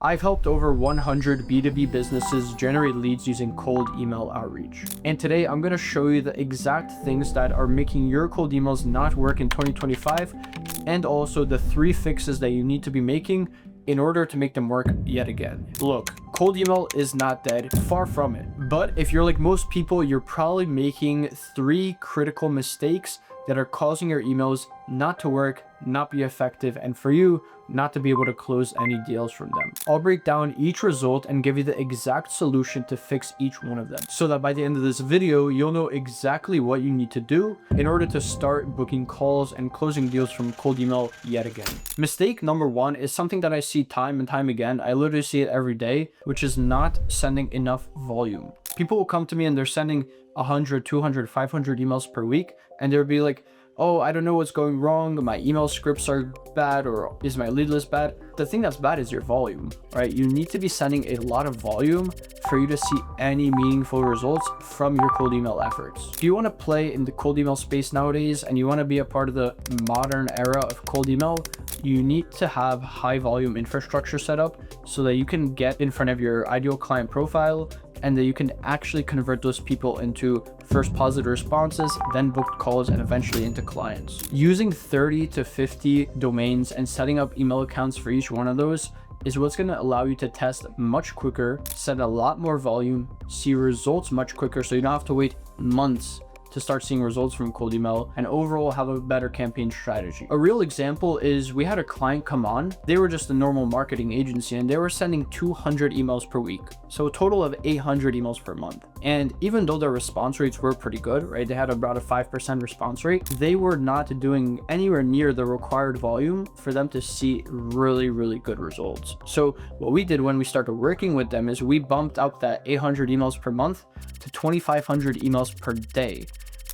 I've helped over 100 B2B businesses generate leads using cold email outreach. And today I'm going to show you the exact things that are making your cold emails not work in 2025, and also the 3 fixes that you need to be making in order to make them work yet again. Look, cold email is not dead, far from it. But if you're like most people, you're probably making 3 critical mistakes that are causing your emails not to work, not be effective, and for you not to be able to close any deals from them. I'll break down each result and give you the exact solution to fix each one of them, so that by the end of this video, you'll know exactly what you need to do in order to start booking calls and closing deals from cold email yet again. Mistake number 1 is something that I see time and time again. I literally see it every day, which is not sending enough volume. People will come to me and they're sending 100, 200, 500 emails per week, and they'll be like, oh, I don't know what's going wrong, my email scripts are bad, or is my lead list bad? The thing that's bad is your volume, right? You need to be sending a lot of volume for you to see any meaningful results from your cold email efforts. If you want to play in the cold email space nowadays and you want to be a part of the modern era of cold email, you need to have high volume infrastructure set up so that you can get in front of your ideal client profile and that you can actually convert those people into first positive responses, then booked calls, and eventually into clients. Using 30 to 50 domains and setting up email accounts for each one of those is what's going to allow you to test much quicker, set a lot more volume, see results much quicker, so you don't have to wait months to start seeing results from cold email, and overall have a better campaign strategy. A real example is we had a client come on. They were just a normal marketing agency and they were sending 200 emails per week. So a total of 800 emails per month. And even though their response rates were pretty good, right? They had about a 5% response rate. They were not doing anywhere near the required volume for them to see really, really good results. So what we did when we started working with them is we bumped up that 800 emails per month to 2,500 emails per day,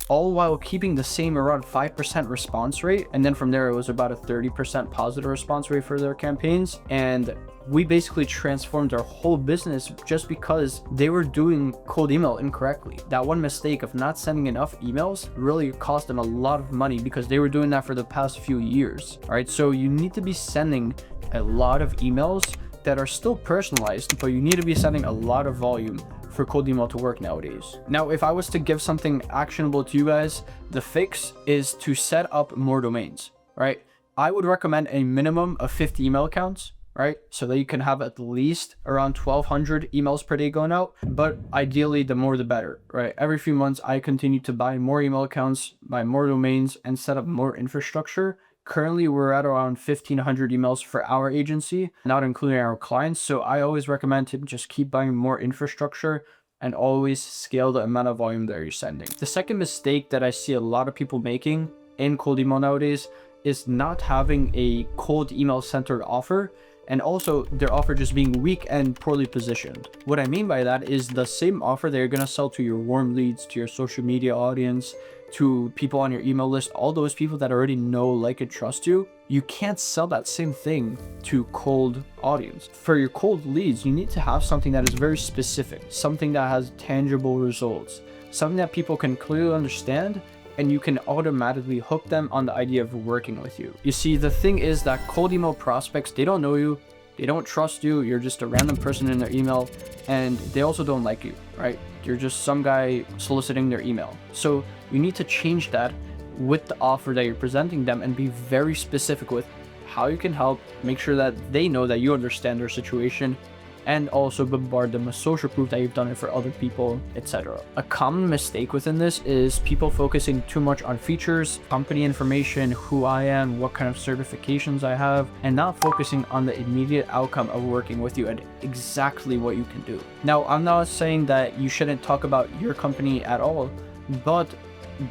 all while keeping the same around 5% response rate. And then from there, it was about a 30% positive response rate for their campaigns. And we basically transformed their whole business just because they were doing cold email incorrectly. That one mistake of not sending enough emails really cost them a lot of money because they were doing that for the past few years. All right, so you need to be sending a lot of emails that are still personalized, but you need to be sending a lot of volume for cold email to work nowadays. Now, if I was to give something actionable to you guys, the fix is to set up more domains, right? I would recommend a minimum of 50 email accounts, right? So that you can have at least around 1,200 emails per day going out, but ideally the more the better, right? Every few months, I continue to buy more email accounts, buy more domains, and set up more infrastructure. Currently, we're at around 1,500 emails for our agency, not including our clients. So I always recommend to just keep buying more infrastructure and always scale the amount of volume that you're sending. The second mistake that I see a lot of people making in cold email nowadays is not having a cold email centered offer, and also their offer just being weak and poorly positioned. What I mean by that is the same offer that you're going to sell to your warm leads, to your social media audience, to people on your email list, all those people that already know, like, and trust you, you can't sell that same thing to cold audience. For your cold leads, you need to have something that is very specific, something that has tangible results, something that people can clearly understand, and you can automatically hook them on the idea of working with you. You see, the thing is that cold email prospects, they don't know you, they don't trust you, you're just a random person in their email, and they also don't like you, right? You're just some guy soliciting their email. So you need to change that with the offer that you're presenting them and be very specific with how you can help, make sure that they know that you understand their situation, and also bombard them with social proof that you've done it for other people, etc. A common mistake within this is people focusing too much on features, company information, who I am, what kind of certifications I have, and not focusing on the immediate outcome of working with you and exactly what you can do. Now, I'm not saying that you shouldn't talk about your company at all, but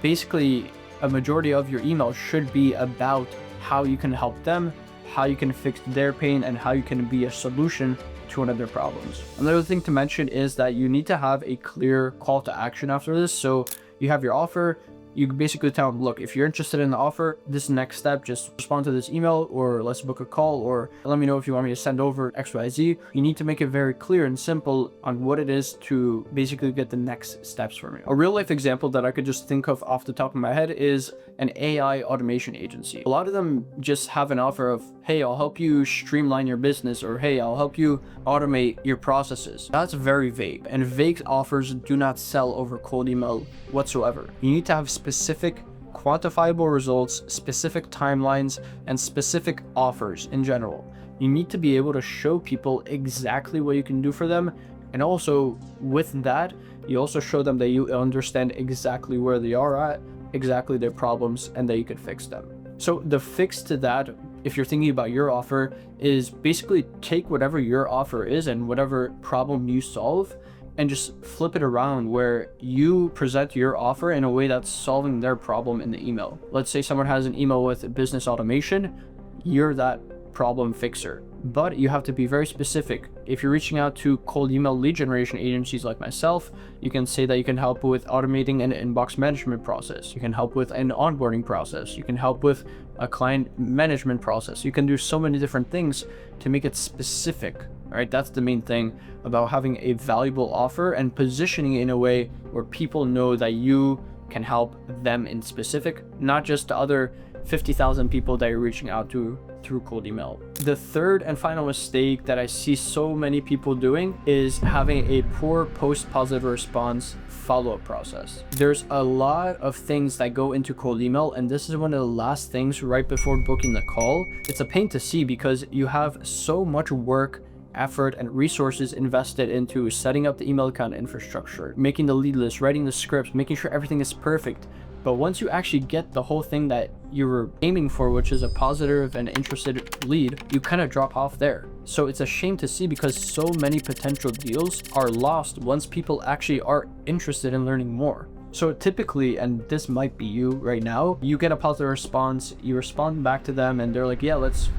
basically a majority of your email should be about how you can help them, how you can fix their pain, and how you can be a solution to one of their problems. Another thing to mention is that you need to have a clear call to action after this. So you have your offer, You basically tell them, look, if you're interested in the offer, this next step, just respond to this email, or let's book a call, or let me know if you want me to send over XYZ. You need to make it very clear and simple on what it is to basically get the next steps from you. A real life example that I could just think of off the top of my head is an AI automation agency. A lot of them just have an offer of, hey, I'll help you streamline your business, or hey, I'll help you automate your processes. That's very vague, and vague offers do not sell over cold email whatsoever. You need to have specific quantifiable results, specific timelines, and specific offers in general. You need to be able to show people exactly what you can do for them, and also with that, you also show them that you understand exactly where they are at, exactly their problems, and that you could fix them. So the fix to that, if you're thinking about your offer, is basically take whatever your offer is and whatever problem you solve and just flip it around where you present your offer in a way that's solving their problem in the email. Let's say someone has an email with business automation, you're that problem fixer. But you have to be very specific. If you're reaching out to cold email lead generation agencies like myself, you can say that you can help with automating an inbox management process. You can help with an onboarding process. You can help with a client management process. You can do so many different things to make it specific, right? That's the main thing about having a valuable offer and positioning it in a way where people know that you can help them in specific, not just the other 50,000 people that you're reaching out to through cold email. The third and final mistake that I see so many people doing is having a poor post-positive response follow-up process. There's a lot of things that go into cold email, and this is one of the last things right before booking the call. It's a pain to see because you have so much work, effort, and resources invested into setting up the email account infrastructure, making the lead list, writing the scripts, making sure everything is perfect. But once you actually get the whole thing that you were aiming for, which is a positive and interested lead, you kind of drop off there. So it's a shame to see because so many potential deals are lost once people actually are interested in learning more. So typically, and this might be you right now, you get a positive response, you respond back to them, and they're like, yeah,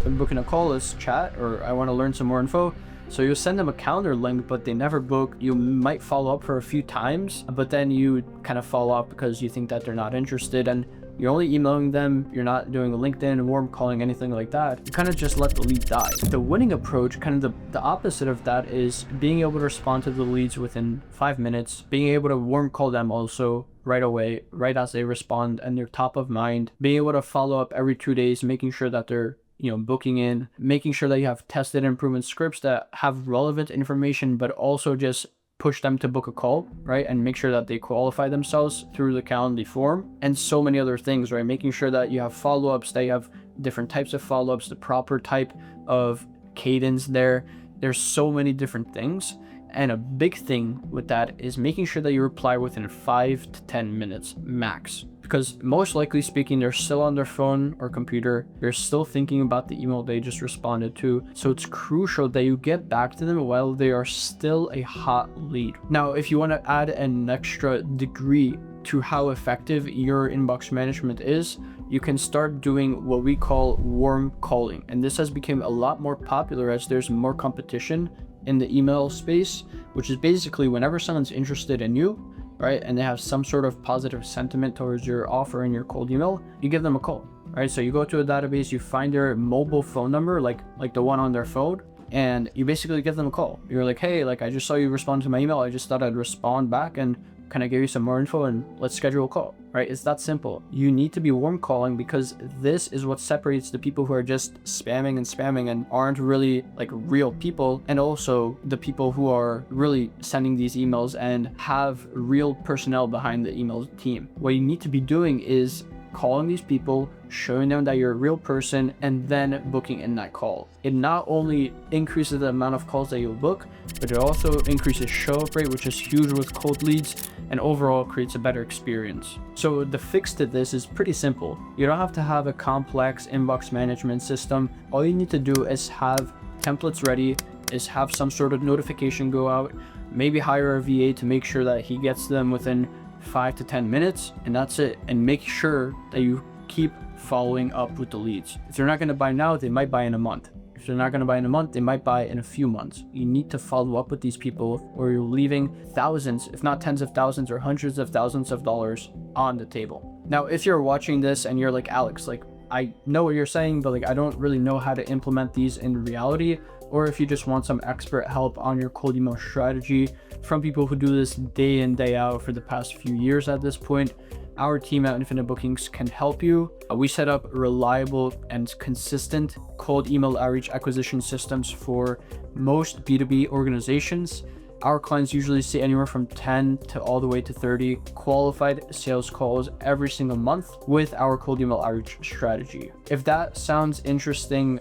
I'm booking a call, let's chat, or I want to learn some more info. So you send them a calendar link, but they never book. You might follow up for a few times, but then you kind of follow up because you think that they're not interested, and you're only emailing them, you're not doing a LinkedIn, warm calling, anything like that. You kind of just let the lead die. The winning approach, kind of the opposite of that, is being able to respond to the leads within 5 minutes, being able to warm call them also right away, right as they respond and they're top of mind, being able to follow up every 2 days, making sure that they're booking in, making sure that you have tested improvement scripts that have relevant information, but also just push them to book a call, right? And make sure that they qualify themselves through the Calendly form, and so many other things, right? Making sure that you have follow-ups, that you have different types of follow-ups, the proper type of cadence there. There's so many different things. And a big thing with that is making sure that you reply within 5 to 10 minutes max. Because most likely speaking, they're still on their phone or computer. They're still thinking about the email they just responded to. So it's crucial that you get back to them while they are still a hot lead. Now, if you want to add an extra degree to how effective your inbox management is, you can start doing what we call warm calling. And this has become a lot more popular as there's more competition in the email space, which is basically whenever someone's interested in you, right, and they have some sort of positive sentiment towards your offer in your cold email, you give them a call, right? So you go to a database, you find their mobile phone number, like the one on their phone, and you basically give them a call. You're like, hey, I just saw you respond to my email. I just thought I'd respond back and kind of give you some more info, and let's schedule a call, right? It's that simple. You need to be warm calling because this is what separates the people who are just spamming and aren't really real people, and also the people who are really sending these emails and have real personnel behind the email team. What you need to be doing is calling these people, showing them that you're a real person, and then booking in that call. It not only increases the amount of calls that you'll book, but it also increases show-up rate, which is huge with cold leads, and overall creates a better experience. So the fix to this is pretty simple. You don't have to have a complex inbox management system. All you need to do is have templates ready, is have some sort of notification go out, maybe hire a VA to make sure that he gets them within 5 to 10 minutes, and that's it. And make sure that you keep following up with the leads. If they're not going to buy now, they might buy in a month. If they're not going to buy in a month, they might buy in a few months. You need to follow up with these people, or you're leaving thousands, if not tens of thousands or hundreds of thousands of dollars on the table. Now, if you're watching this and you're like, Alex, like, I know what you're saying, but like, I don't really know how to implement these in reality, or if you just want some expert help on your cold email strategy from people who do this day in, day out for the past few years at this point, our team at Infinite Bookings can help you. We set up reliable and consistent cold email outreach acquisition systems for most B2B organizations. Our clients usually see anywhere from 10 to all the way to 30 qualified sales calls every single month with our cold email outreach strategy. If that sounds interesting,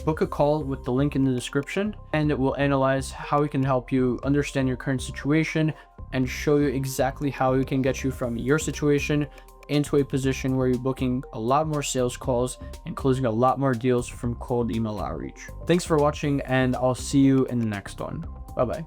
book a call with the link in the description, and it will analyze how we can help you understand your current situation and show you exactly how we can get you from your situation into a position where you're booking a lot more sales calls and closing a lot more deals from cold email outreach. Thanks for watching, and I'll see you in the next one. Bye-bye.